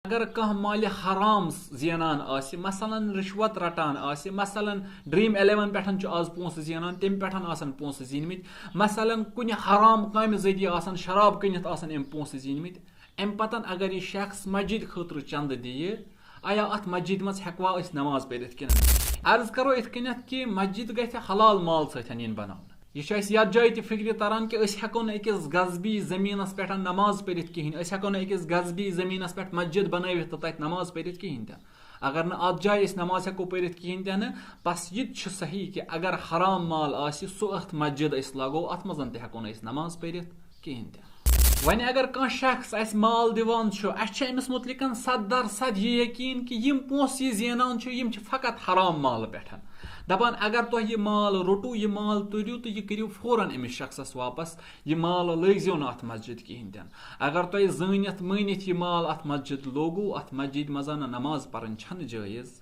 اگر کانٛہہ مالہِ حرام زینان آسہِ مثلاً رِشوت رٹان آسہِ مثلاً ڈرٛیٖم 11 پٮ۪ٹھ چھُ آز پونٛسہٕ زینان تمہِ پٮ۪ٹھ آسان پونٛسہٕ زیٖنمٕتۍ مثلاً کُنہِ حرام کامہِ ذٔریعہٕ آسان شراب کٕنِتھ آسان أمۍ پونٛسہٕ زیٖنمٕتۍ اَمہِ پَتہٕ اگر یہِ شخص مسجد خٲطرٕ چندٕ دِیہِ آیا اَتھ مسجد منٛز ہٮ۪کوا أسۍ نماز پٔرِتھ کِنہٕ عرض کرو یِتھ کٔنٮ۪تھ کہِ مسجد گژھِ حلال مال سۭتۍ یِنۍ بناونہٕ یہِ چھُ اَسہِ یتھ جایہِ تہِ فِکرِ تران کہِ أسۍ ہٮ۪کو نہٕ أکِس غصبی زٔمیٖنس پٮ۪ٹھ نماز پٔرِتھ کِہیٖنۍ أسۍ ہٮ۪کو نہٕ أکِس غصبی زٔمیٖنس پٮ۪ٹھ مسجد بنٲوِتھ تہٕ تتہِ نماز پٔرِتھ کِہیٖنۍ تہِ اگر نہٕ اَتھ جایہِ أسۍ نماز ہٮ۪کو پٔرِتھ کِہیٖنۍ تہِ نہٕ بس یہِ تہِ چھُ صحیح کہِ اگر حرام مال آسہِ سُہ اَتھ مسجد أسۍ لاگو اَتھ منٛز تہِ ہٮ۪کو نہٕ أسۍ نماز پٔرِتھ کِہیٖنۍ تہِ وۄنۍ اگر کانٛہہ شخص اَسہِ مال دِوان چھُ اَسہِ چھُ أمِس مُتعلِق 100% یہِ یقیٖن کہِ یِم پونٛسہٕ یہِ زینان چھُ یِم چھِ فقط حرام مالہٕ پٮ۪ٹھ دپان اگر تۄہہِ یہِ مال روٚٹوٗ یہِ مال تُرِو تہٕ یہِ کٔرِو فوراً أمِس شخصس واپس یہِ مال لٲگزیو نہٕ اَتھ مسجد کِہیٖنۍ تہِ نہٕ اگر تۄہہِ زٲنِتھ مٲنِتھ یہِ مال اَتھ مسجد لوگوٗ اَتھ مسجد منٛز نماز پرٕنۍ چھنہٕ جٲیز